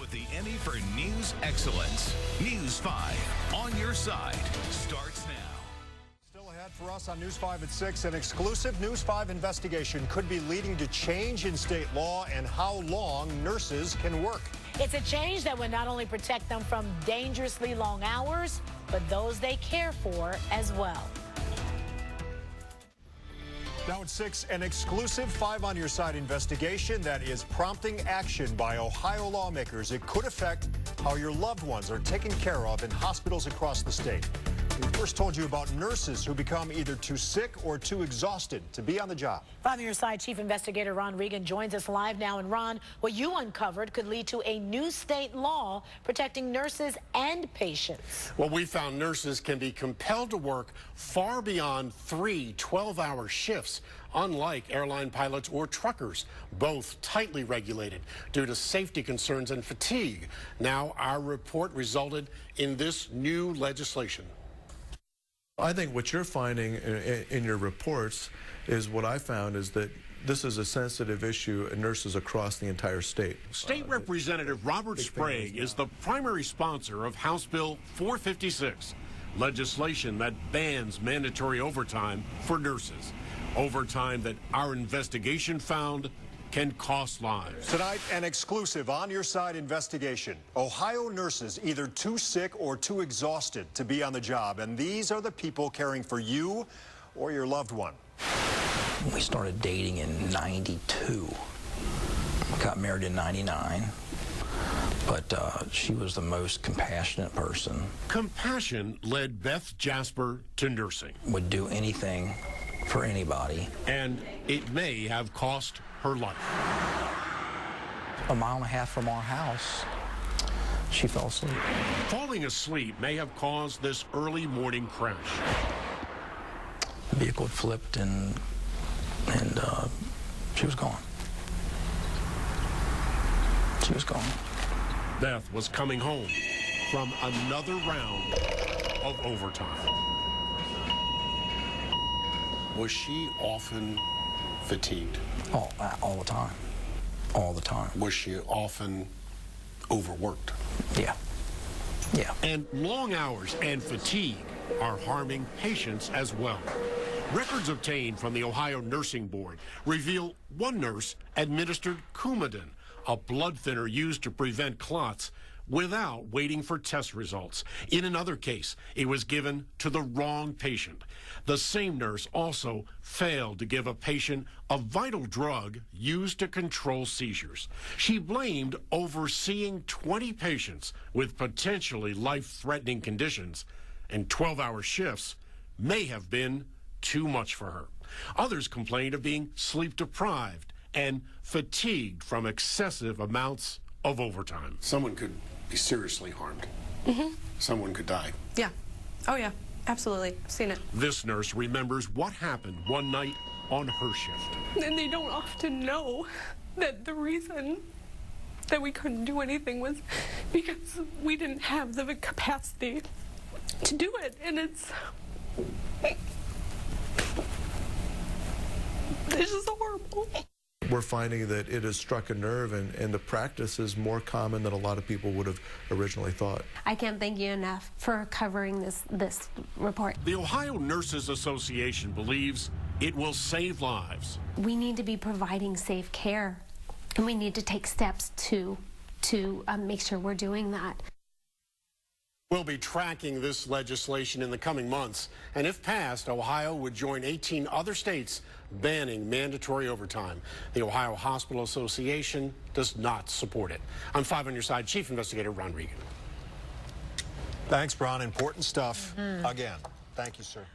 with the Emmy for News Excellence. News 5 on your side starts now. Still ahead for us on News 5 at 6, an exclusive News 5 investigation could be leading to change in state law and how long nurses can work. It's a change that would not only protect them from dangerously long hours, but those they care for as well. Now at 6, an exclusive 5 on your side investigation that is prompting action by Ohio lawmakers. It could affect how your loved ones are taken care of in hospitals across the state. We first told you about nurses who become either too sick or too exhausted to be on the job. 5 on your side, Chief Investigator Ron Regan joins us live now. And Ron, what you uncovered could lead to a new state law protecting nurses and patients. Well, we found nurses can be compelled to work far beyond 3 12-hour shifts, unlike airline pilots or truckers, both tightly regulated due to safety concerns and fatigue. Now, our report resulted in this new legislation. I think what you're finding in your reports is what I found is that this is a sensitive issue in nurses across the entire state. State Representative Robert Sprague is the primary sponsor of House Bill 456, legislation that bans mandatory overtime for nurses. Overtime that our investigation found can cost lives. Tonight, an exclusive on your side investigation. Ohio nurses either too sick or too exhausted to be on the job, and these are the people caring for you or your loved one. We started dating in '92, got married in '99, but she was the most compassionate person. Compassion led Beth Jasper to nursing. Would do anything for anybody. And it may have cost her life. A mile and a half from our house, she fell asleep. Falling asleep may have caused this early morning crash. The vehicle had flipped and she was gone. She was gone. Beth was coming home from another round of overtime. Was she often fatigued? All the time. All the time. Was she often overworked? Yeah. Yeah. And long hours and fatigue are harming patients as well. Records obtained from the Ohio Nursing Board reveal one nurse administered Coumadin, a blood thinner used to prevent clots, without waiting for test results. In another case, it was given to the wrong patient. The same nurse also failed to give a patient a vital drug used to control seizures. She blamed overseeing 20 patients with potentially life-threatening conditions, and 12-hour shifts may have been too much for her. Others complained of being sleep-deprived and fatigued from excessive amounts of overtime. Someone could be seriously harmed. Someone could die. Yeah. Oh, yeah. Absolutely. I've seen it. This nurse remembers what happened one night on her shift. And they don't often know that the reason that we couldn't do anything was because we didn't have the capacity to do it. And it's just horrible. We're finding that it has struck a nerve, and the practice is more common than a lot of people would have originally thought. I can't thank you enough for covering this report. The Ohio Nurses Association believes it will save lives. We need to be providing safe care, and we need to take steps to make sure we're doing that. We'll be tracking this legislation in the coming months, and if passed, Ohio would join 18 other states banning mandatory overtime. The Ohio Hospital Association does not support it. I'm 5 on your side, Chief Investigator Ron Regan. Thanks, Ron. Important stuff. Again, thank you, sir.